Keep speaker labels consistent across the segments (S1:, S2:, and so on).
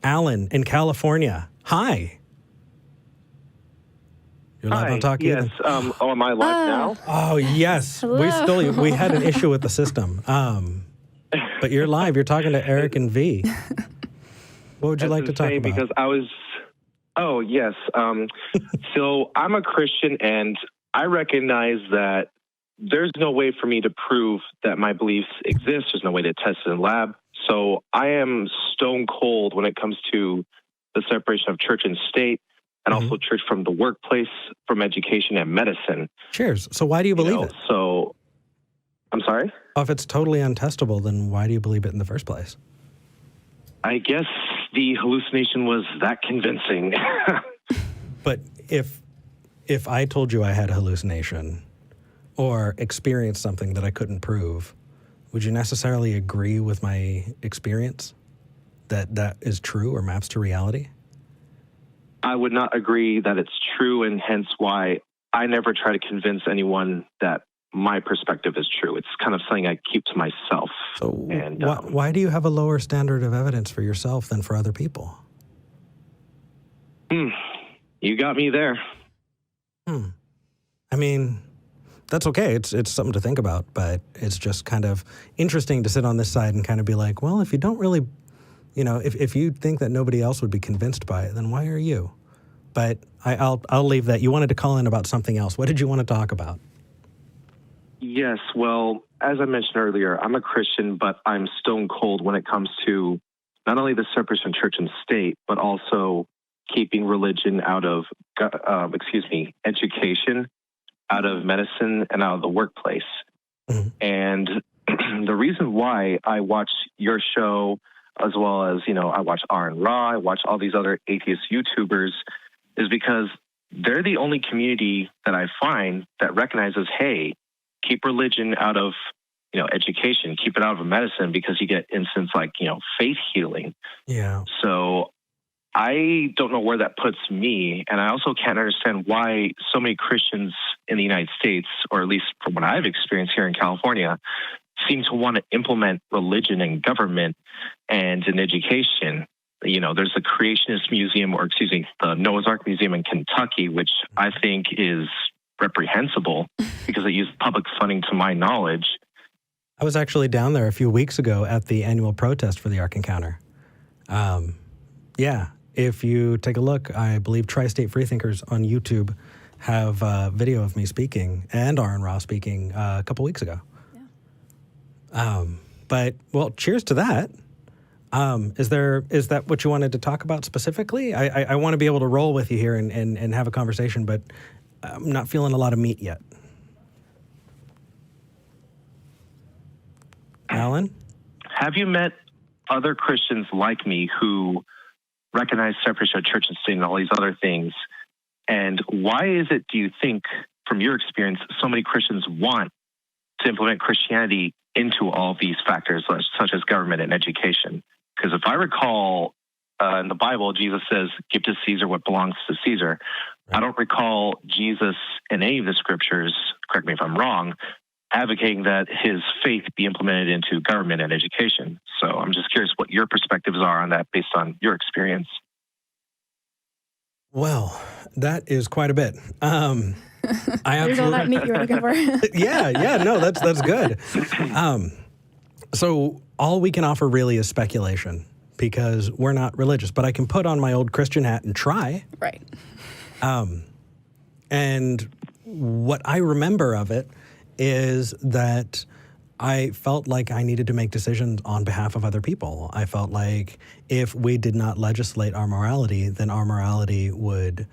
S1: Alan in California. Hi. You're live on Talk
S2: yes.
S1: Heathen.
S2: Am I live now?
S1: Oh, yes.
S3: Hello.
S1: We had an issue with the system. But you're live. You're talking to Eric and V. What would you like to talk about?
S2: Because oh, yes. So I'm a Christian, and I recognize that there's no way for me to prove that my beliefs exist. There's no way to test it in a lab. So I am stone cold when it comes to the separation of church and state, and also church from the workplace, from education and medicine.
S1: Cheers. So why do you believe it?
S2: So, I'm sorry?
S1: Well, if it's totally untestable, then why do you believe it in the first place?
S2: I guess the hallucination was that convincing.
S1: But if I told you I had a hallucination or experienced something that I couldn't prove, would you necessarily agree with my experience that that is true or maps to reality?
S2: I would not agree that it's true, and hence why I never try to convince anyone that my perspective is true. It's kind of something I keep to myself.
S1: So why do you have a lower standard of evidence for yourself than for other people?
S2: You got me there.
S1: I mean, that's okay. It's something to think about, but it's just kind of interesting to sit on this side and kind of be like, well, if you don't really, if you think that nobody else would be convinced by it, then why are you? But I'll leave that. You wanted to call in about something else. What did you want to talk about?
S2: Yes, well, as I mentioned earlier, I'm a Christian, but I'm stone cold when it comes to not only the separation of church and state, but also keeping religion out of, education, out of medicine, and out of the workplace. And the reason why I watch your show, as well as, I watch Aaron Ra, I watch all these other atheist YouTubers, is because they're the only community that I find that recognizes, hey, keep religion out of, education, keep it out of medicine, because you get instances like, faith healing.
S1: Yeah.
S2: So I don't know where that puts me. And I also can't understand why so many Christians in the United States, or at least from what I've experienced here in California, seem to want to implement religion in government and in education. There's the Creationist Museum, the Noah's Ark Museum in Kentucky, which I think is reprehensible because it used public funding, to my knowledge.
S1: I was actually down there a few weeks ago at the annual protest for the Ark Encounter. Yeah, if you take a look, I believe Tri-State Freethinkers on YouTube have a video of me speaking and Aaron Ra speaking a couple weeks ago. Yeah. But, well, cheers to that. Is that what you wanted to talk about specifically? I want to be able to roll with you here and have a conversation, but I'm not feeling a lot of meat yet. Alan?
S2: Have you met other Christians like me who recognize separation of church and state and all these other things? And why is it, do you think, from your experience, so many Christians want to implement Christianity into all these factors, such as government and education? Because if I recall, in the Bible, Jesus says, give to Caesar what belongs to Caesar. Right. I don't recall Jesus in any of the scriptures, correct me if I'm wrong, advocating that his faith be implemented into government and education. So I'm just curious what your perspectives are on that based on your experience.
S1: Well, that is quite a bit.
S3: There's all that meat you were looking for.
S1: Yeah, no, that's good. So all we can offer really is speculation because we're not religious, but I can put on my old Christian hat and try.
S3: Right.
S1: And what I remember of it is that I felt like I needed to make decisions on behalf of other people. I felt like if we did not legislate our morality, then our morality would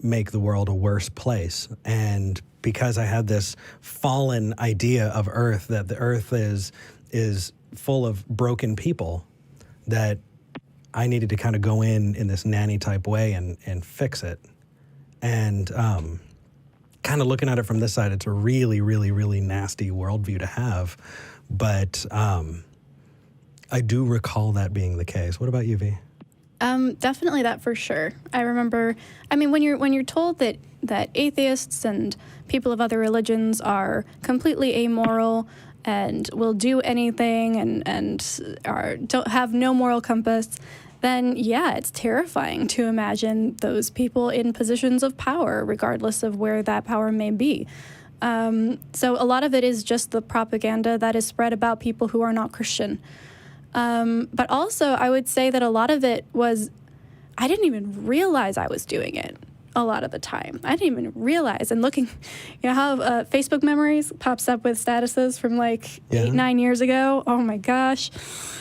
S1: make the world a worse place. And because I had this fallen idea of Earth, that the Earth is full of broken people, that I needed to kind of go in this nanny type way and fix it. And kind of looking at it from this side, it's a really, really, really nasty worldview to have. But I do recall that being the case. What about you, V?
S3: Definitely that for sure. I remember, when you're told that atheists and people of other religions are completely amoral and will do anything and don't have no moral compass, then yeah, it's terrifying to imagine those people in positions of power, regardless of where that power may be. So a lot of it is just the propaganda that is spread about people who are not Christian. But also, I would say that a lot of it was, I didn't even realize I was doing it a lot of the time. I didn't even realize. And looking, how Facebook memories pops up with statuses from like 8-9 years ago. Oh my gosh.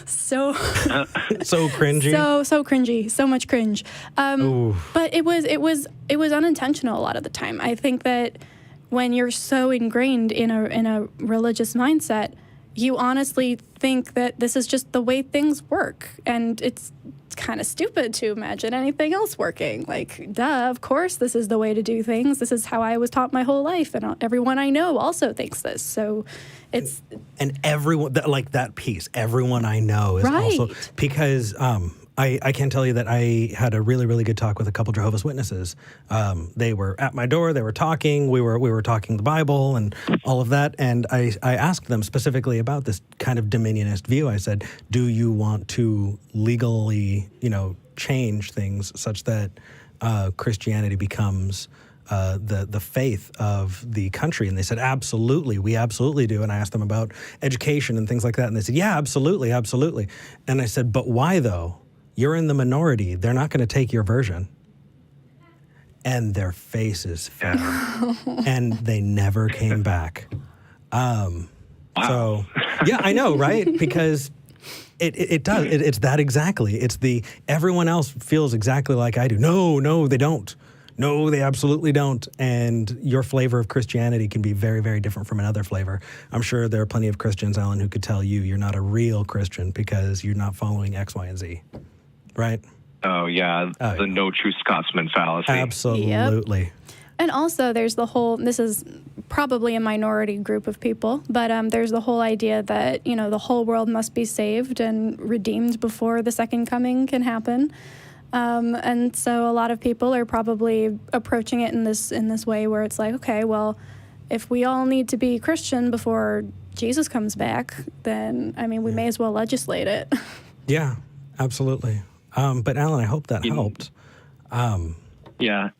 S3: So
S1: cringy.
S3: So cringy. So much cringe. But it was unintentional a lot of the time. I think that when you're so ingrained in a religious mindset, you honestly think that this is just the way things work. And it's kind of stupid to imagine anything else working. Like, duh, of course this is the way to do things. This is how I was taught my whole life. And everyone I know also thinks this. So it's...
S1: And everyone, like that piece, everyone I know is
S3: right.
S1: also... Because I can tell you that I had a really, really good talk with a couple Jehovah's Witnesses. They were at my door. They were talking. We were talking the Bible and all of that. And I asked them specifically about this kind of dominionist view. I said, do you want to legally, change things such that Christianity becomes the faith of the country? And they said, absolutely, we absolutely do. And I asked them about education and things like that. And they said, yeah, absolutely, absolutely. And I said, but why though? You're in the minority. They're not going to take your version. And their faces fell. And they never came back. So, yeah, I know, right? Because it does. It's that exactly. It's everyone else feels exactly like I do. No, they don't. No, they absolutely don't. And your flavor of Christianity can be very, very different from another flavor. I'm sure there are plenty of Christians, Alan, who could tell you you're not a real Christian because you're not following X, Y, and Z. Right?
S2: Oh, yeah. The no true Scotsman fallacy.
S1: Absolutely.
S3: Yep. And also there's this is probably a minority group of people, but there's the whole idea that, the whole world must be saved and redeemed before the second coming can happen. And so a lot of people are probably approaching it in this way where it's like, okay, well, if we all need to be Christian before Jesus comes back, then, we may as well legislate it.
S1: Yeah, absolutely. But Alan, I hope that helped.
S2: Yeah.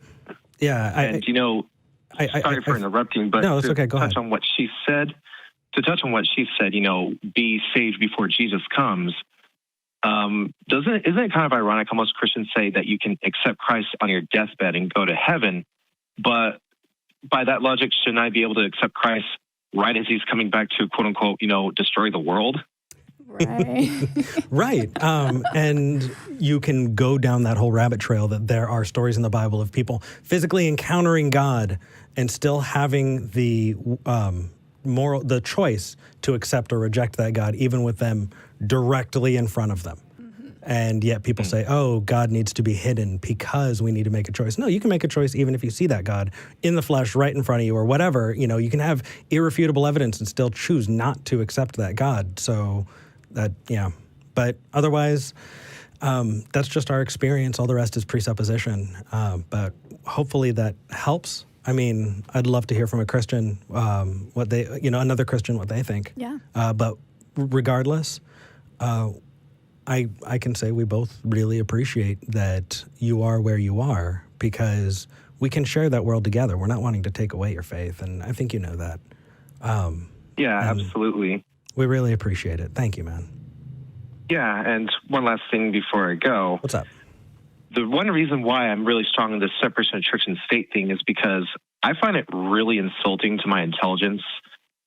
S1: Yeah.
S2: And sorry for interrupting, but
S1: no, it's okay. Go ahead.
S2: To touch on what she said, be saved before Jesus comes. Isn't it kind of ironic how most Christians say that you can accept Christ on your deathbed and go to heaven, but by that logic, shouldn't I be able to accept Christ right as he's coming back to quote unquote, destroy the world?
S3: Right.
S1: Right. And you can go down that whole rabbit trail that there are stories in the Bible of people physically encountering God and still having the choice to accept or reject that God, even with them directly in front of them. Mm-hmm. And yet people say, oh, God needs to be hidden because we need to make a choice. No, you can make a choice even if you see that God in the flesh right in front of you or whatever. You can have irrefutable evidence and still choose not to accept that God. So that, but otherwise, that's just our experience. All the rest is presupposition. But hopefully that helps. I'd love to hear from a Christian, another Christian, what they think.
S3: Yeah.
S1: But regardless, I can say we both really appreciate that you are where you are because we can share that world together. We're not wanting to take away your faith, and I think you know that.
S2: Yeah, absolutely.
S1: We really appreciate it. Thank you, man.
S2: Yeah, and one last thing before I go.
S1: What's up?
S2: The one reason why I'm really strong in this separation of church and state thing is because I find it really insulting to my intelligence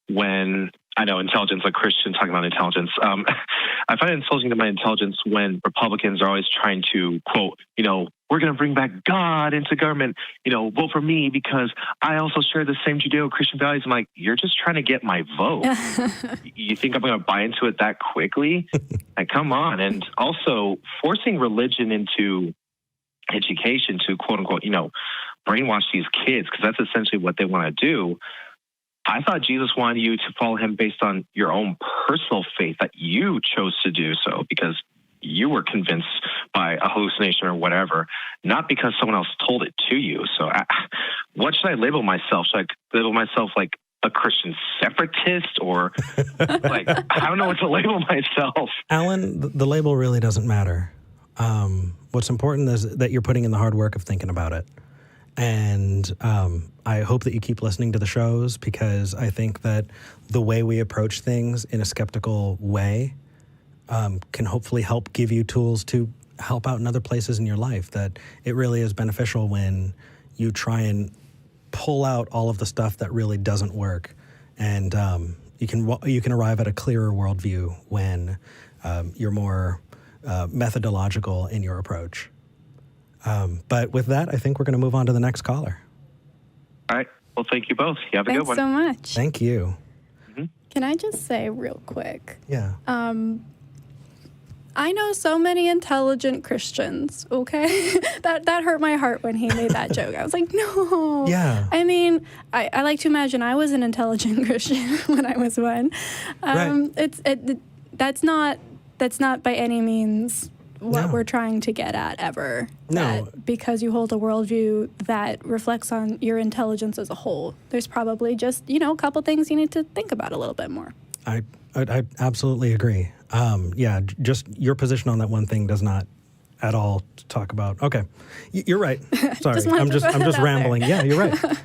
S2: when, I know intelligence, like Christian talking about intelligence. I find it insulting to my intelligence when Republicans are always trying to, quote, we're going to bring back God into government, vote for me because I also share the same Judeo-Christian values. I'm like, you're just trying to get my vote. You think I'm going to buy into it that quickly? Like, come on. And also forcing religion into education to, quote unquote, brainwash these kids, because that's essentially what they want to do. I thought Jesus wanted you to follow him based on your own personal faith, that you chose to do so because you were convinced by a hallucination or whatever, not because someone else told it to you. So what should I label myself? Should I label myself like a Christian separatist or like, I don't know what to label myself.
S1: Alan, the label really doesn't matter. What's important is that you're putting in the hard work of thinking about it. And I hope that you keep listening to the shows, because I think that the way we approach things in a skeptical way can hopefully help give you tools to help out in other places in your life, that it really is beneficial when you try and pull out all of the stuff that really doesn't work. And you can arrive at a clearer worldview when you're more methodological in your approach. But with that, I think we're going to move on to the next caller.
S2: All right. Well, thank you both. You have a good one.
S3: Thanks so much.
S1: Thank you.
S3: Can I just say real quick?
S1: Yeah.
S3: I know so many intelligent Christians, okay? that hurt my heart when he made that joke. I was like, no.
S1: Yeah.
S3: I mean, I like to imagine I was an intelligent Christian when I was one.
S1: Right.
S3: That's not by any means what we're trying to get at ever.
S1: No.
S3: That because you hold a worldview that reflects on your intelligence as a whole, there's probably just, a couple things you need to think about a little bit more.
S1: I absolutely agree. Just your position on that one thing does not at all talk about. Okay, you're right. Sorry, I'm just rambling. Yeah, you're right.